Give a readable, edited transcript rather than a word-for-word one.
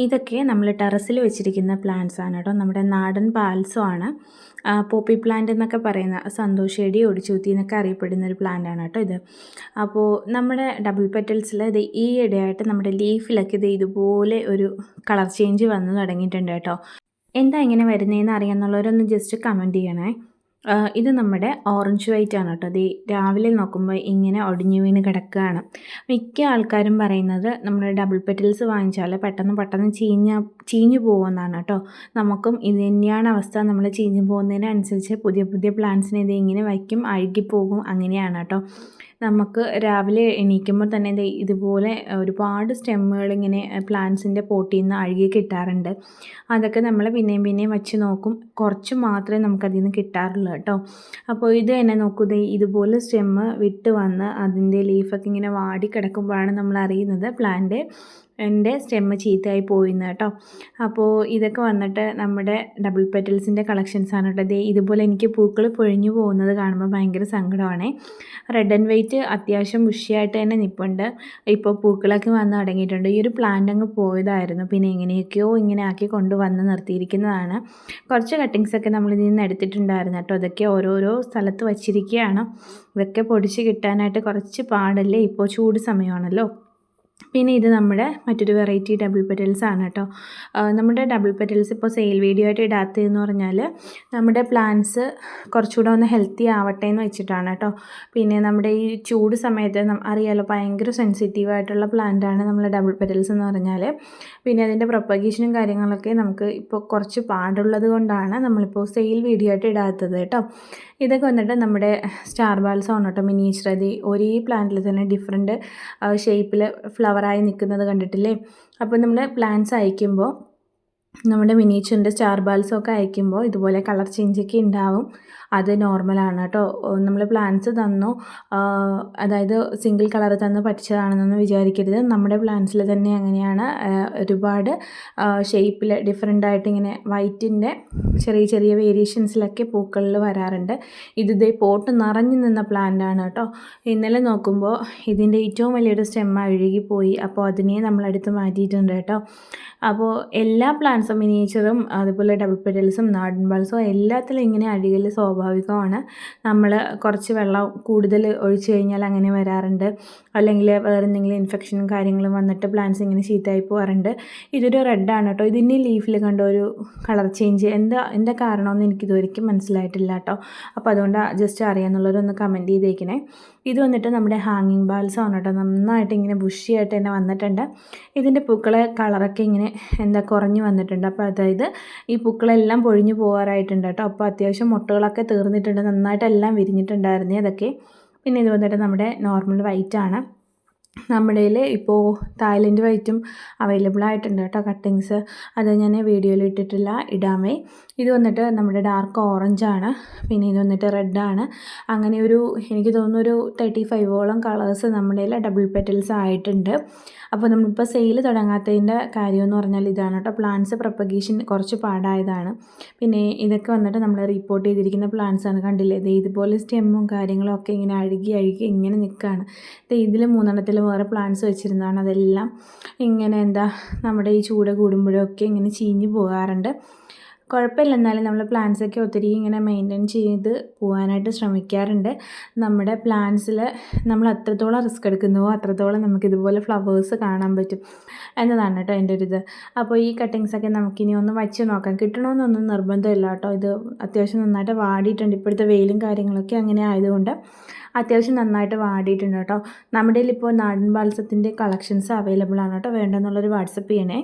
ഇതൊക്കെ നമ്മൾ ടെറസിൽ വെച്ചിരിക്കുന്ന പ്ലാന്റ്സ് ആണ് കേട്ടോ. നമ്മുടെ നാടൻ പാൽസോ ആണ്. പോപ്പി പ്ലാന്റ് എന്നൊക്കെ പറയുന്ന സന്തോഷേടി ഒടിച്ചൂത്തി എന്നൊക്കെ അറിയപ്പെടുന്ന ഒരു പ്ലാന്റ് ആണ് കേട്ടോ ഇത്. അപ്പോൾ നമ്മുടെ ഡബിൾ പെറ്റൽസിൽ ഇത് ഈ ഇടയായിട്ട് നമ്മുടെ ലീഫിലൊക്കെ ഇത് ഇതുപോലെ ഒരു കളർ ചേഞ്ച് വന്ന് തുടങ്ങിയിട്ടുണ്ട് കേട്ടോ. എന്താ ഇങ്ങനെ വരുന്നതെന്ന് അറിയാമെന്നുള്ളവരൊന്ന് ജസ്റ്റ് കമൻറ്റ് ചെയ്യണേ. ഇത് നമ്മുടെ ഓറഞ്ച് വൈറ്റ് ആണ് കേട്ടോ. അത് രാവിലെ നോക്കുമ്പോൾ ഇങ്ങനെ ഒടിഞ്ഞു വീണ് കിടക്കുകയാണ്. മിക്ക ആൾക്കാരും പറയുന്നത് നമ്മൾ ഡബിൾ പെറ്റൽസ് വാങ്ങിച്ചാൽ പെട്ടെന്ന് ചീഞ്ഞു പോകുമെന്നാണ് കേട്ടോ. നമുക്കും ഇത് തന്നെയാണ് അവസ്ഥ. നമ്മൾ ചീഞ്ഞു പോകുന്നതിനനുസരിച്ച് പുതിയ പുതിയ പ്ലാന്റ്സിനെ ഇത് ഇങ്ങനെ വയ്ക്കും, അഴുകിപ്പോകും, അങ്ങനെയാണ് കേട്ടോ. നമുക്ക് രാവിലെ എണീക്കുമ്പോൾ തന്നെ ഇതുപോലെ ഒരുപാട് സ്റ്റെമ്മുകൾ ഇങ്ങനെ പ്ലാന്റ്സിൻ്റെ പോട്ടിൽ നിന്ന് അഴുകി കിട്ടാറുണ്ട്. അതൊക്കെ നമ്മൾ പിന്നെയും വച്ച് നോക്കും. കുറച്ച് മാത്രമേ നമുക്കതിൽ നിന്ന് കിട്ടാറുള്ളൂ കേട്ടോ. അപ്പോൾ ഇത് തന്നെ നോക്കൂ, ഇതുപോലെ സ്റ്റെമ്മ് വിട്ട് വന്ന് അതിൻ്റെ ലീഫൊക്കെ ഇങ്ങനെ വാടി കിടക്കുമ്പോഴാണ് നമ്മൾ അറിയുന്നത് എൻ്റെ സ്റ്റെമ്മ് ചീത്തയായി പോയിന്ന് കേട്ടോ. അപ്പോൾ ഇതൊക്കെ വന്നിട്ട് നമ്മുടെ ഡബിൾ പെറ്റൽസിൻ്റെ കളക്ഷൻസാണ് കേട്ടോ. ഇതുപോലെ എനിക്ക് പൂക്കൾ പൊഴിഞ്ഞു പോകുന്നത് കാണുമ്പോൾ ഭയങ്കര സങ്കടമാണ്. റെഡ് ആൻഡ് വൈറ്റ് അത്യാവശ്യം ബുഷിയായിട്ട് തന്നെ നിൽപ്പുണ്ട്. ഇപ്പോൾ പൂക്കളൊക്കെ വന്ന് തുടങ്ങിയിട്ടുണ്ട്. ഈ ഒരു പ്ലാന്റ് അങ്ങ് പോയതായിരുന്നു, പിന്നെ എങ്ങനെയൊക്കെയോ ഇങ്ങനെ ആക്കി കൊണ്ടുവന്ന് നിർത്തിയിരിക്കുന്നതാണ്. കുറച്ച് കട്ടിങ്സൊക്കെ നമ്മളിതിൽ നിന്ന് എടുത്തിട്ടുണ്ടായിരുന്നു കേട്ടോ. അതൊക്കെ ഓരോരോ സ്ഥലത്ത് വച്ചിരിക്കുകയാണ്. ഇതൊക്കെ പൊടിച്ച് കിട്ടാനായിട്ട് കുറച്ച് പാടല്ലേ, ഇപ്പോൾ ചൂട് സമയമാണല്ലോ. പിന്നെ ഇത് നമ്മുടെ മറ്റൊരു വെറൈറ്റി ഡബിൾ പെറ്റൽസ് ആണ് കേട്ടോ. നമ്മുടെ ഡബിൾ പെറ്റൽസ് ഇപ്പോൾ സെയിൽ വീഡിയോ ആയിട്ട് ഇടാത്തതെന്ന് പറഞ്ഞാൽ നമ്മുടെ പ്ലാന്റ്സ് കുറച്ചുകൂടെ ഒന്ന് ഹെൽത്തി ആവട്ടെ എന്ന് വെച്ചിട്ടാണ് കേട്ടോ. പിന്നെ നമ്മുടെ ഈ ചൂട് സമയത്ത് അറിയാലോ, ഭയങ്കര സെൻസിറ്റീവായിട്ടുള്ള പ്ലാന്റാണ് നമ്മളെ ഡബിൾ പെറ്റൽസ് എന്ന് പറഞ്ഞാൽ. പിന്നെ അതിൻ്റെ പ്രൊപ്പഗേഷനും കാര്യങ്ങളൊക്കെ നമുക്ക് ഇപ്പോൾ കുറച്ച് പാടുള്ളത് കൊണ്ടാണ് നമ്മളിപ്പോൾ സെയിൽ വീഡിയോ ആയിട്ട് ഇടാത്തത് കേട്ടോ. ഇതൊക്കെ വന്നിട്ട് നമ്മുടെ സ്റ്റാർ ബാൽസം ആണ് കേട്ടോ. മിനിയേച്ചർ ഒരേ പ്ലാന്റിൽ തന്നെ ഡിഫറെൻറ്റ് ഷേപ്പിൽ ഫ്ലവറായി നിൽക്കുന്നത് കണ്ടിട്ടില്ലേ. അപ്പോൾ നമ്മൾ പ്ലാന്റ്സ് അയക്കുമ്പോൾ നമ്മുടെ മിനിയേച്ചറിൻ്റെ സ്റ്റാർ ബാൽസൊക്കെ അയക്കുമ്പോൾ ഇതുപോലെ കളർ ചേഞ്ചൊക്കെ ഉണ്ടാവും. അത് നോർമലാണ് കേട്ടോ. നമ്മൾ പ്ലാന്റ്സ് തന്നു, അതായത് സിംഗിൾ കളർ തന്ന് പഠിച്ചതാണെന്നൊന്നും വിചാരിക്കരുത്. നമ്മുടെ പ്ലാന്റ്സിൽ തന്നെ അങ്ങനെയാണ്. ഒരുപാട് ഷേപ്പിൽ ഡിഫറെൻ്റായിട്ട് ഇങ്ങനെ വൈറ്റിൻ്റെ ചെറിയ വേരിയേഷൻസിലൊക്കെ പൂക്കളിൽ വരാറുണ്ട്. ഇത് പോട്ട് നിറഞ്ഞു നിന്ന പ്ലാന്റാണ് കേട്ടോ. ഇന്നലെ നോക്കുമ്പോൾ ഇതിൻ്റെ ഏറ്റവും വലിയൊരു സ്റ്റെമ്മ് അഴുകിപ്പോയി. അപ്പോൾ അതിനെ നമ്മളെടുത്ത് മാറ്റിയിട്ടുണ്ട് കേട്ടോ. അപ്പോൾ എല്ലാ പ്ലാന്റ്സും മിനിയേച്ചറും അതുപോലെ ഡബിൾ പെറ്റൽസും നാടൻ ബാൽസും എല്ലാത്തിലും ഇങ്ങനെ അഴുകൽ സ്വാഭാവികമാണ്. നമ്മൾ കുറച്ച് വെള്ളം കൂടുതൽ ഒഴിച്ചു കഴിഞ്ഞാൽ അങ്ങനെ വരാറുണ്ട്. അല്ലെങ്കിൽ വേറെ എന്തെങ്കിലും ഇൻഫെക്ഷനും കാര്യങ്ങളും വന്നിട്ട് പ്ലാന്റ്സ് ഇങ്ങനെ ചീത്തയായി പോകാറുണ്ട്. ഇതൊരു റെഡാണ് കേട്ടോ. ഇതിൻ്റെ ലീഫിൽ കണ്ട ഒരു കളർ ചേഞ്ച് എന്താ കാരണമെന്ന് എനിക്കിതുവരെയ്ക്കും മനസ്സിലായിട്ടില്ല കേട്ടോ. അപ്പോൾ അതുകൊണ്ട് ജസ്റ്റ് അറിയാമെന്നുള്ളവരൊന്ന് കമൻറ്റ് ചെയ്തേക്കണേ. ഇത് വന്നിട്ട് നമ്മുടെ ഹാങ്ങിങ് ബാൽസം ആണ് കേട്ടോ. നന്നായിട്ട് ഇങ്ങനെ ബുഷിയായിട്ട് തന്നെ വന്നിട്ടുണ്ട്. ഇതിൻ്റെ പൂക്കളെ കളറൊക്കെ ഇങ്ങനെ കുറഞ്ഞു വന്നിട്ടുണ്ട്. അപ്പോൾ അതായത് ഈ പൂക്കളെല്ലാം പൊഴിഞ്ഞു പോകാറായിട്ടുണ്ട് കേട്ടോ. അപ്പോൾ അത്യാവശ്യം മുട്ടകളൊക്കെ തീർന്നിട്ടുണ്ട്, നന്നായിട്ടെല്ലാം വിരിഞ്ഞിട്ടുണ്ടായിരുന്നേ അതൊക്കെ. പിന്നെ ഇത് വന്നിട്ട് നമ്മുടെ നോർമൽ വൈറ്റ് ആണ്. നമ്മുടെ കയ്യിൽ ഇപ്പോൾ തായ്ലൻഡ് വൈറ്റും അവൈലബിൾ ആയിട്ടുണ്ട് കേട്ടോ, കട്ടിങ്സ്. അത് ഞാൻ വീഡിയോയിൽ ഇട്ടിട്ടില്ല, ഇടാമേ. ഇത് വന്നിട്ട് നമ്മുടെ ഡാർക്ക് ഓറഞ്ചാണ്. പിന്നെ ഇത് വന്നിട്ട് റെഡാണ്. അങ്ങനെ എനിക്ക് തോന്നുന്നു ഒരു 35ഓളം കളേഴ്സ് നമ്മുടെ കയ്യിൽ ഡബിൾ പെറ്റൽസ് ആയിട്ടുണ്ട്. അപ്പോൾ നമ്മളിപ്പോൾ സെയിൽ തുടങ്ങാത്തതിൻ്റെ കാര്യമെന്ന് പറഞ്ഞാൽ ഇതാണ് കേട്ടോ. പ്ലാന്റ്സ് പ്രൊപ്പഗേഷൻ കുറച്ച് പാടായതാണ്. പിന്നെ ഇതൊക്കെ വന്നിട്ട് നമ്മൾ റിപ്പോർട്ട് ചെയ്തിരിക്കുന്ന പ്ലാന്റ്സാണ്. കണ്ടില്ലേ, ഇതുപോലെ സ്റ്റെമ്മും കാര്യങ്ങളും ഒക്കെ ഇങ്ങനെ അഴുകി ഇങ്ങനെ നിൽക്കുകയാണ്. ഇതിൽ 3 വേറെ പ്ലാന്റ്സ് വെച്ചിരുന്നതാണ്. അതെല്ലാം ഇങ്ങനെ നമ്മുടെ ഈ ചൂട് കൂടുമ്പോഴൊക്കെ ഇങ്ങനെ ചീഞ്ഞു പോകാറുണ്ട്. കുഴപ്പമില്ല, എന്നാലും നമ്മൾ പ്ലാന്റ്സൊക്കെ ഒത്തിരി ഇങ്ങനെ മെയിൻറ്റെയിൻ ചെയ്ത് പോകാനായിട്ട് ശ്രമിക്കാറുണ്ട്. നമ്മുടെ പ്ലാന്റ്സിൽ നമ്മൾ എത്രത്തോളം റിസ്ക് എടുക്കുന്നുവോ അത്രത്തോളം നമുക്കിതുപോലെ ഫ്ലവേഴ്സ് കാണാൻ പറ്റും എന്നതാണ് കേട്ടോ എൻ്റെ ഒരു ഇത്. അപ്പോൾ ഈ കട്ടിങ്സൊക്കെ നമുക്കിനി ഒന്ന് വച്ച് നോക്കാം. കിട്ടണമെന്നൊന്നും നിർബന്ധമില്ല കേട്ടോ. ഇത് അത്യാവശ്യം നന്നായിട്ട് വാടിയിട്ടുണ്ട്. ഇപ്പോഴത്തെ വെയിലും കാര്യങ്ങളൊക്കെ അങ്ങനെ ആയതുകൊണ്ട് അത്യാവശ്യം നന്നായിട്ട് വാടിയിട്ടുണ്ട് കേട്ടോ. നമ്മുടെ കയ്യിൽ ഇപ്പോൾ നാടൻ ബാൽസത്തിൻ്റെ കളക്ഷൻസ് അവൈലബിൾ ആണ് കേട്ടോ. വേണ്ടെന്നുള്ളൊരു വാട്സപ്പ് ചെയ്യണേ.